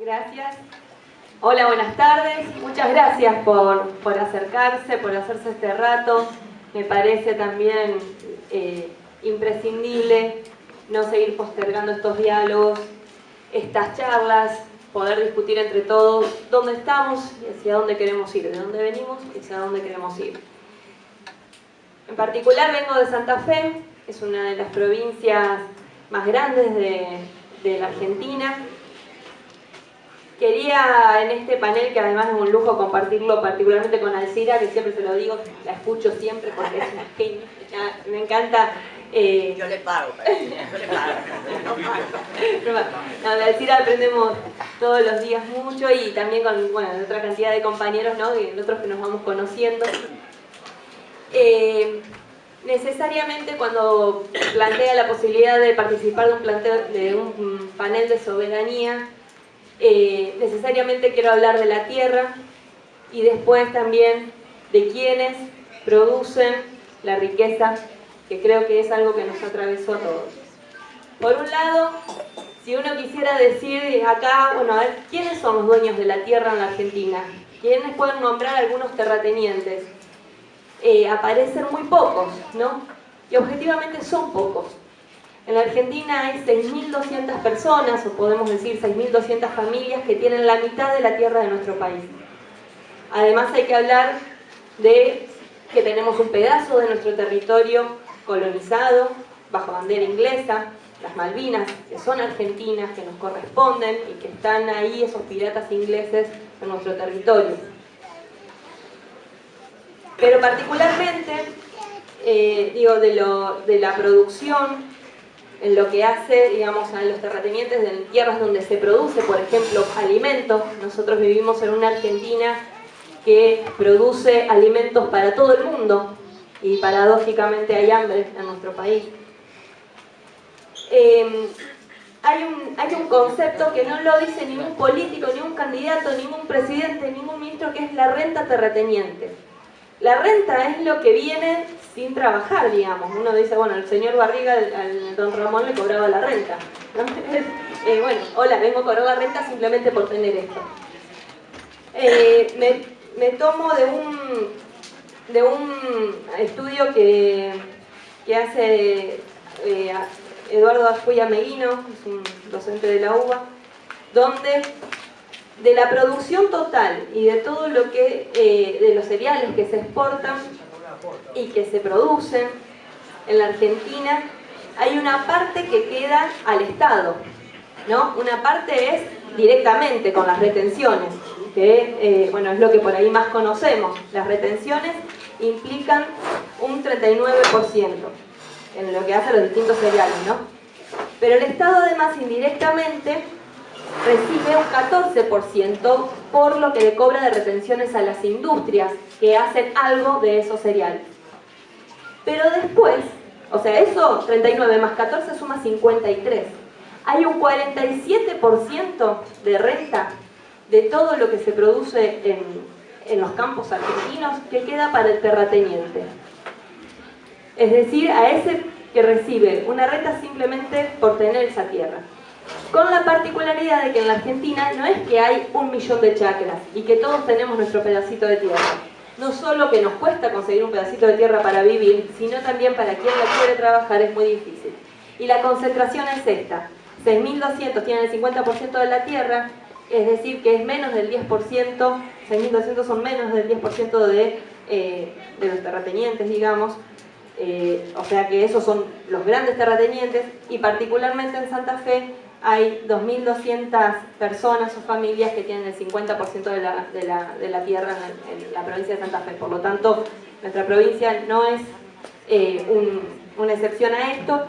Gracias. Hola, buenas tardes. Muchas gracias por acercarse, por hacerse este rato. Me parece también imprescindible no seguir postergando estos diálogos, estas charlas, poder discutir entre todos dónde estamos y hacia dónde queremos ir, de dónde venimos y hacia dónde queremos ir. En particular vengo de Santa Fe, es una de las provincias más grandes de la Argentina. Quería en este panel, que además es un lujo compartirlo particularmente con Alcira, que siempre se lo digo, la escucho siempre porque es una genia, me encanta. Yo le pago, yo le pago. No, de Alcira aprendemos todos los días mucho y también con de otra cantidad de compañeros, ¿no? Y otros que nos vamos conociendo. Necesariamente cuando plantea la posibilidad de participar de un panel de soberanía, necesariamente quiero hablar de la tierra y después también de quienes producen la riqueza, que creo que es algo que nos atravesó a todos. Por un lado, si uno quisiera decir acá, bueno, a ver, ¿quiénes son los dueños de la tierra en la Argentina? ¿Quiénes pueden nombrar algunos terratenientes? Aparecen muy pocos, ¿no? Y objetivamente son pocos. En la Argentina hay 6.200 personas, o podemos decir 6.200 familias que tienen la mitad de la tierra de nuestro país. Además hay que hablar de que tenemos un pedazo de nuestro territorio colonizado, bajo bandera inglesa, las Malvinas, que son argentinas, que nos corresponden y que están ahí esos piratas ingleses en nuestro territorio. Pero particularmente, de la producción, en lo que hace, digamos, a los terratenientes de tierras donde se produce, por ejemplo, alimentos. Nosotros vivimos en una Argentina que produce alimentos para todo el mundo y paradójicamente hay hambre en nuestro país. Hay un concepto que no lo dice ningún político, ningún candidato, ningún presidente, ningún ministro, que es la renta terrateniente. La renta es lo que viene sin trabajar, digamos. Uno dice, bueno, el señor Barriga, al don Ramón le cobraba la renta, ¿no? Bueno, hola, vengo a cobrar la renta simplemente por tener esto. Me tomo de un estudio que hace Eduardo Ascuya Meguino, es un docente de la UBA, donde de la producción total y de todo lo que, de los cereales que se exportan y que se producen en la Argentina, hay una parte que queda al Estado, ¿no? Una parte es directamente con las retenciones, que bueno, es lo que por ahí más conocemos. Las retenciones implican un 39% en lo que hace a los distintos cereales, ¿no? Pero el Estado además indirectamente recibe un 14% por lo que le cobra de retenciones a las industrias que hacen algo de esos cereales. Pero después, o sea, eso 39 más 14 suma 53. Hay un 47% de renta de todo lo que se produce en los campos argentinos que queda para el terrateniente. Es decir, a ese que recibe una renta simplemente por tener esa tierra. Con la particularidad de que en la Argentina no es que hay 1 millón de chacras y que todos tenemos nuestro pedacito de tierra. No solo que nos cuesta conseguir un pedacito de tierra para vivir, sino también para quien la quiere trabajar es muy difícil. Y la concentración es esta. 6.200 tienen el 50% de la tierra, es decir, que es menos del 10%, 6.200 son menos del 10% de los terratenientes, digamos. O sea que esos son los grandes terratenientes, y particularmente en Santa Fe hay 2.200 personas o familias que tienen el 50% de la tierra en la provincia de Santa Fe. Por lo tanto, nuestra provincia no es una excepción a esto.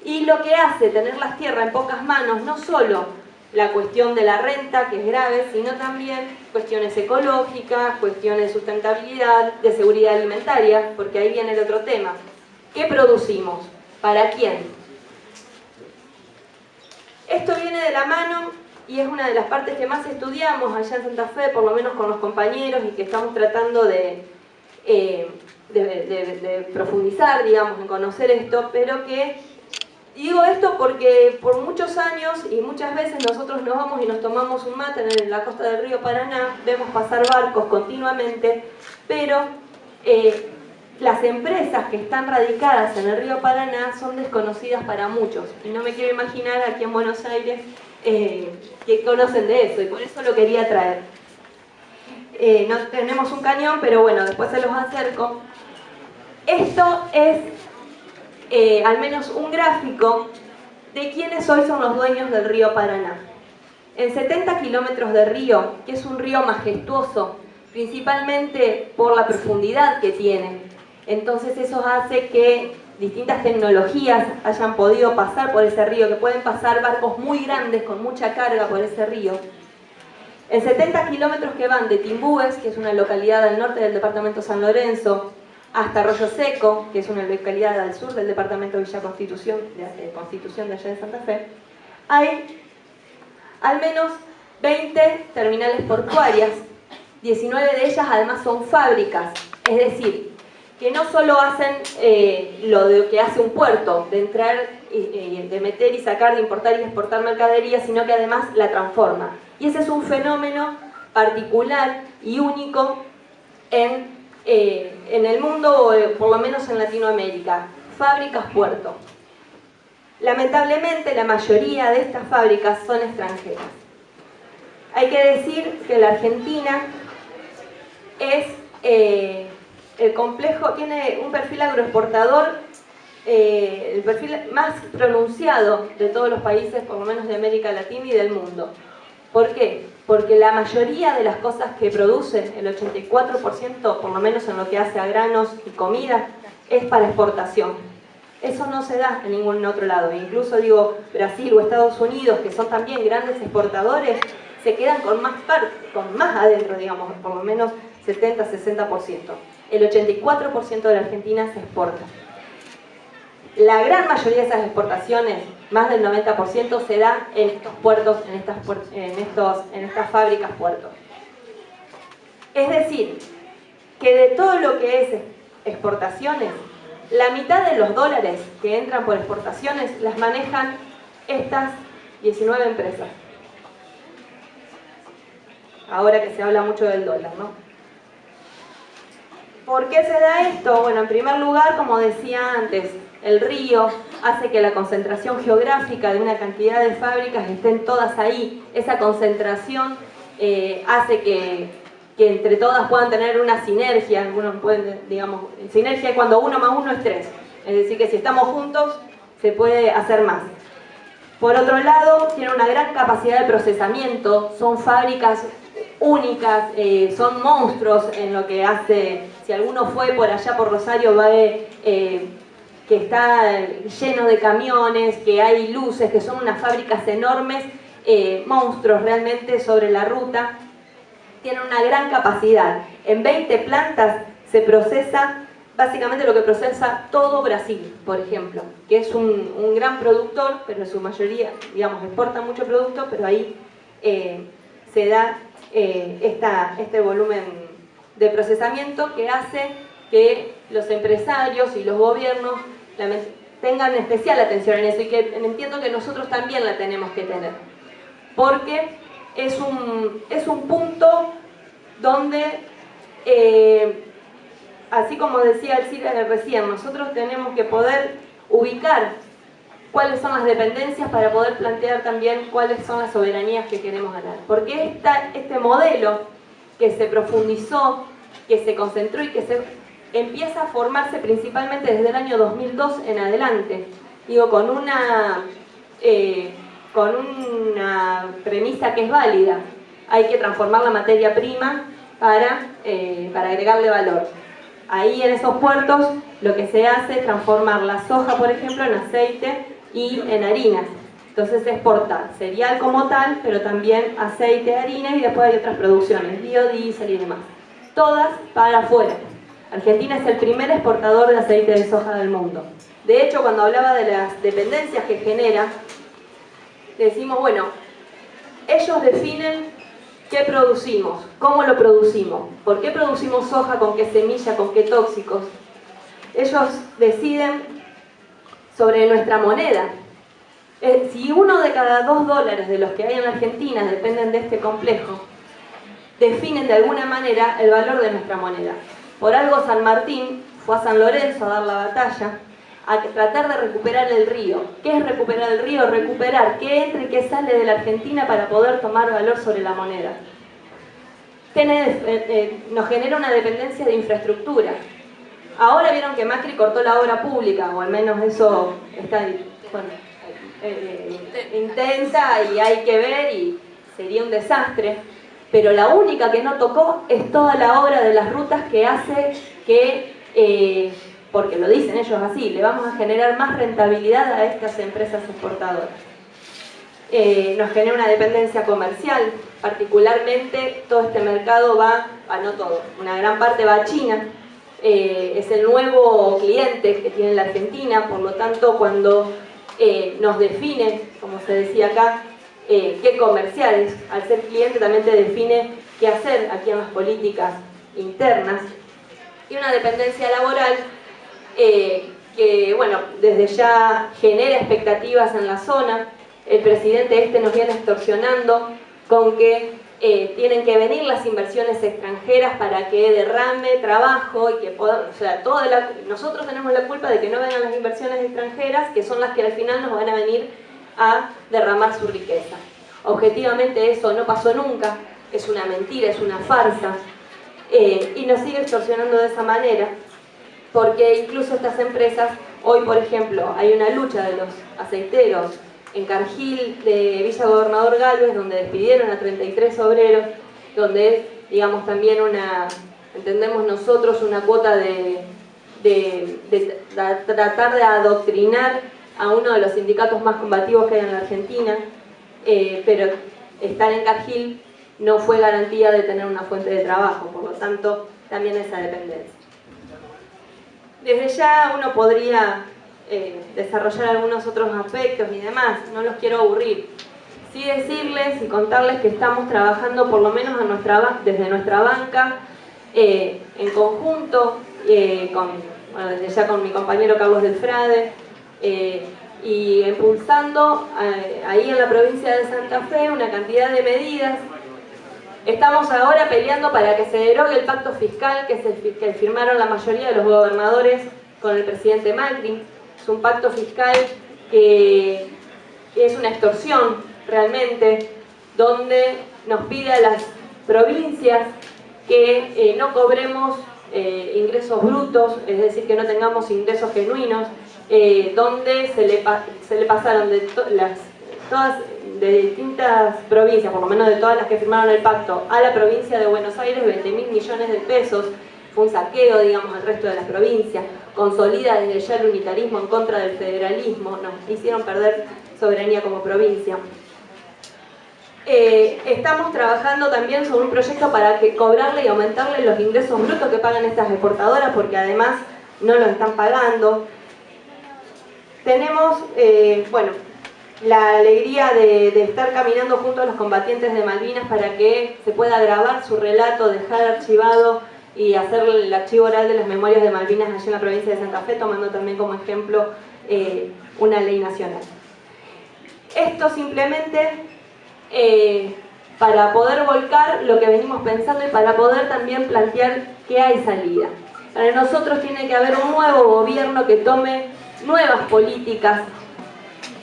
Y lo que hace tener las tierras en pocas manos, no solo la cuestión de la renta, que es grave, sino también cuestiones ecológicas, cuestiones de sustentabilidad, de seguridad alimentaria, porque ahí viene el otro tema. ¿Qué producimos? ¿Para quién? Esto viene de la mano y es una de las partes que más estudiamos allá en Santa Fe, por lo menos con los compañeros, y que estamos tratando de profundizar, digamos, en conocer esto, pero que Y digo esto porque por muchos años y muchas veces nosotros nos vamos y nos tomamos un mate en la costa del río Paraná, vemos pasar barcos continuamente, pero las empresas que están radicadas en el río Paraná son desconocidas para muchos. Y no me quiero imaginar aquí en Buenos Aires que conocen de eso, y por eso lo quería traer. No tenemos un cañón, pero bueno, después se los acerco. Esto es al menos un gráfico de quiénes hoy son los dueños del río Paraná. En 70 kilómetros de río, que es un río majestuoso, principalmente por la profundidad que tiene. Entonces eso hace que distintas tecnologías hayan podido pasar por ese río, que pueden pasar barcos muy grandes con mucha carga por ese río. En 70 kilómetros que van de Timbúes, que es una localidad al norte del departamento San Lorenzo, hasta Arroyo Seco, que es una localidad al sur del departamento Villa Constitución, de allá de Santa Fe, hay al menos 20 terminales portuarias, 19 de ellas además son fábricas, es decir, que no solo hacen lo de que hace un puerto, de entrar, de meter y sacar, de importar y exportar mercadería, sino que además la transforma. Y ese es un fenómeno particular y único en el mundo, o por lo menos en Latinoamérica. Fábricas puerto. Lamentablemente la mayoría de estas fábricas son extranjeras. Hay que decir que la Argentina es el complejo, tiene un perfil agroexportador, el perfil más pronunciado de todos los países, por lo menos de América Latina y del mundo. ¿Por qué? Porque la mayoría de las cosas que produce, el 84%, por lo menos en lo que hace a granos y comida, es para exportación. Eso no se da en ningún otro lado. Incluso digo, Brasil o Estados Unidos, que son también grandes exportadores, se quedan con más adentro, digamos, por lo menos 70-60%. El 84% de la Argentina se exporta. La gran mayoría de esas exportaciones, más del 90%, se da en estos puertos, en estas fábricas puertos. Es decir, que de todo lo que es exportaciones, la mitad de los dólares que entran por exportaciones las manejan estas 19 empresas. Ahora que se habla mucho del dólar, ¿no? ¿Por qué se da esto? Bueno, en primer lugar, como decía antes, el río hace que la concentración geográfica de una cantidad de fábricas estén todas ahí. Esa concentración hace que entre todas puedan tener una sinergia. Algunos pueden, digamos, sinergia es cuando 1 más 1 es 3. Es decir, que si estamos juntos se puede hacer más. Por otro lado, tiene una gran capacidad de procesamiento, son fábricas únicas, son monstruos en lo que hace. Si alguno fue por allá por Rosario va a ver que está lleno de camiones, que hay luces, que son unas fábricas enormes, monstruos realmente sobre la ruta. Tienen una gran capacidad. En 20 plantas se procesa básicamente lo que procesa todo Brasil, por ejemplo, que es un gran productor, pero en su mayoría, digamos, exporta mucho producto, pero ahí se da este volumen de procesamiento que hace que los empresarios y los gobiernos tengan especial atención en eso, y que entiendo que nosotros también la tenemos que tener, porque es un punto donde, así como decía Alcira recién, nosotros tenemos que poder ubicar cuáles son las dependencias para poder plantear también cuáles son las soberanías que queremos ganar. Porque este modelo que se profundizó, que se concentró y que se empieza a formarse principalmente desde el año 2002 en adelante, digo, con una premisa que es válida. Hay que transformar la materia prima para agregarle valor. Ahí en esos puertos lo que se hace es transformar la soja, por ejemplo, en aceite y en harinas. Entonces se exporta cereal como tal, pero también aceite, harinas, y después hay otras producciones, biodiesel y demás. Todas para afuera. Argentina es el primer exportador de aceite de soja del mundo. De hecho, cuando hablaba de las dependencias que genera, decimos, bueno, ellos definen qué producimos, cómo lo producimos, por qué producimos soja, con qué semilla, con qué tóxicos. Ellos deciden sobre nuestra moneda, Si uno de cada $2 de los que hay en la Argentina dependen de este complejo, definen de alguna manera el valor de nuestra moneda. Por algo San Martín fue a San Lorenzo a dar la batalla, a tratar de recuperar el río. ¿Qué es recuperar el río? Recuperar qué entra y qué sale de la Argentina para poder tomar valor sobre la moneda. Nos genera una dependencia de infraestructura. Ahora vieron que Macri cortó la obra pública, o al menos eso está, bueno, intenta y hay que ver y sería un desastre. Pero la única que no tocó es toda la obra de las rutas que hace que, porque lo dicen ellos así, le vamos a generar más rentabilidad a estas empresas exportadoras. Nos genera una dependencia comercial, particularmente todo este mercado va, no todo, una gran parte va a China, es el nuevo cliente que tiene la Argentina, por lo tanto cuando nos define, como se decía acá, qué comerciales, al ser cliente también te define qué hacer aquí en las políticas internas, y una dependencia laboral que, bueno, desde ya genera expectativas en la zona. El presidente nos viene extorsionando con que tienen que venir las inversiones extranjeras para que derrame trabajo y que podamos, o sea, nosotros tenemos la culpa de que no vengan las inversiones extranjeras, que son las que al final nos van a venir a derramar su riqueza. Objetivamente eso no pasó nunca, es una mentira, es una farsa, y nos sigue extorsionando de esa manera, porque incluso estas empresas, hoy por ejemplo, hay una lucha de los aceiteros en Cargill de Villa Gobernador Galvez, donde despidieron a 33 obreros, donde es, digamos, también entendemos nosotros, una cuota de tratar de adoctrinar a uno de los sindicatos más combativos que hay en la Argentina, pero estar en Cargill no fue garantía de tener una fuente de trabajo, por lo tanto, también esa dependencia. Desde ya uno podría desarrollar algunos otros aspectos y demás, no los quiero aburrir. Sí decirles y contarles que estamos trabajando por lo menos desde nuestra banca, en conjunto, desde ya con mi compañero Carlos del Frade, y impulsando ahí en la provincia de Santa Fe una cantidad de medidas. Estamos ahora peleando para que se derogue el pacto fiscal que firmaron la mayoría de los gobernadores con el presidente Macri. Es un pacto fiscal que es una extorsión realmente, donde nos pide a las provincias que no cobremos ingresos brutos, es decir, que no tengamos ingresos genuinos, donde se le pasaron todas de distintas provincias, por lo menos de todas las que firmaron el pacto, a la provincia de Buenos Aires 20.000 millones de pesos. Fue un saqueo, digamos, al resto de las provincias. Consolida desde ya el unitarismo en contra del federalismo, nos hicieron perder soberanía como provincia. Estamos trabajando también sobre un proyecto para cobrarle y aumentarle los ingresos brutos que pagan estas exportadoras, porque además no los están pagando. Tenemos, bueno, la alegría de estar caminando junto a los combatientes de Malvinas para que se pueda grabar su relato, dejar archivado y hacer el archivo oral de las memorias de Malvinas allí en la provincia de Santa Fe, tomando también como ejemplo una ley nacional. Esto simplemente para poder volcar lo que venimos pensando y para poder también plantear que hay salida. Para nosotros tiene que haber un nuevo gobierno que tome nuevas políticas.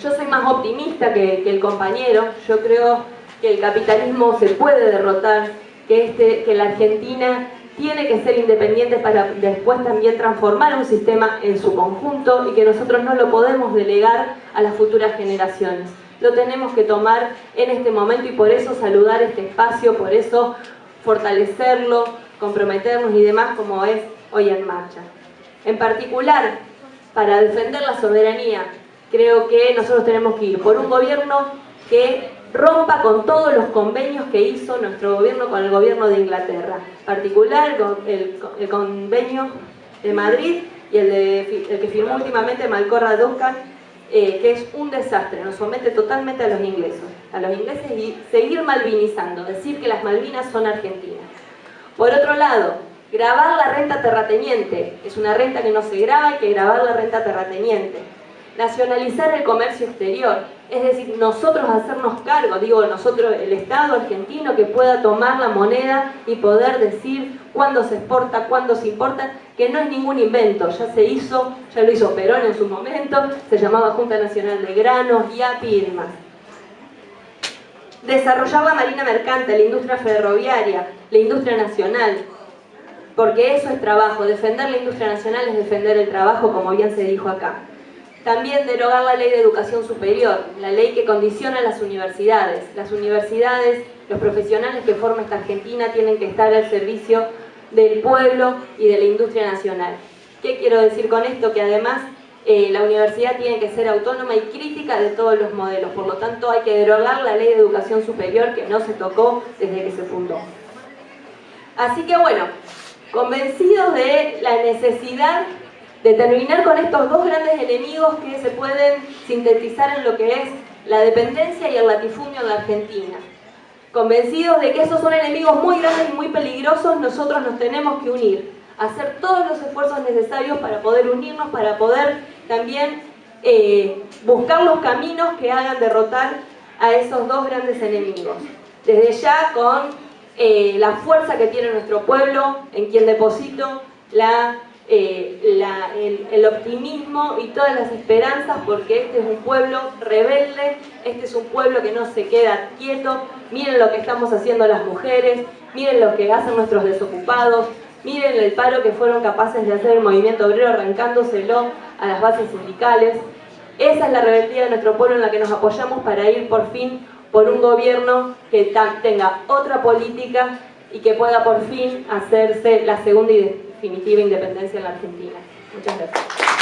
Yo soy más optimista que el compañero. Yo creo que el capitalismo se puede derrotar, que la Argentina tiene que ser independiente para después también transformar un sistema en su conjunto y que nosotros no lo podemos delegar a las futuras generaciones. Lo tenemos que tomar en este momento y por eso saludar este espacio, por eso fortalecerlo, comprometernos y demás como es hoy en marcha. En particular, para defender la soberanía, creo que nosotros tenemos que ir por un gobierno que rompa con todos los convenios que hizo nuestro gobierno con el gobierno de Inglaterra. En particular, el convenio de Madrid y el que firmó últimamente Malcorra Duncan, que es un desastre, nos somete totalmente a los ingleses y seguir malvinizando, decir que las Malvinas son argentinas. Por otro lado, gravar la renta terrateniente, es una renta que no se graba, hay que grabar la renta terrateniente. nacionalizar el comercio exterior, es decir, nosotros hacernos cargo, digo nosotros, el Estado argentino, que pueda tomar la moneda y poder decir cuándo se exporta, cuándo se importa, que no es ningún invento, ya se hizo, ya lo hizo Perón en su momento, se llamaba Junta Nacional de Granos, IAPI y demás. Desarrollar la marina mercante, la industria ferroviaria, la industria nacional, porque eso es trabajo, defender la industria nacional es defender el trabajo, como bien se dijo acá. También derogar la ley de educación superior, la ley que condiciona las universidades. Las universidades, los profesionales que forma esta Argentina tienen que estar al servicio del pueblo y de la industria nacional. ¿Qué quiero decir con esto? Que además la universidad tiene que ser autónoma y crítica de todos los modelos. Por lo tanto, hay que derogar la ley de educación superior que no se tocó desde que se fundó. Así que bueno, convencidos de la necesidad de terminar con estos dos grandes enemigos que se pueden sintetizar en lo que es la dependencia y el latifundio en la Argentina. Convencidos de que esos son enemigos muy grandes y muy peligrosos, nosotros nos tenemos que unir, hacer todos los esfuerzos necesarios para poder unirnos, para poder también buscar los caminos que hagan derrotar a esos dos grandes enemigos. Desde ya con la fuerza que tiene nuestro pueblo, en quien deposito el optimismo y todas las esperanzas, porque este es un pueblo rebelde, este es un pueblo que no se queda quieto. Miren lo que estamos haciendo las mujeres, miren lo que hacen nuestros desocupados, miren el paro que fueron capaces de hacer el movimiento obrero arrancándoselo a las bases sindicales. Esa es la rebeldía de nuestro pueblo en la que nos apoyamos para ir por fin por un gobierno que tenga otra política y que pueda por fin hacerse la segunda y definitiva independencia en la Argentina. Muchas gracias.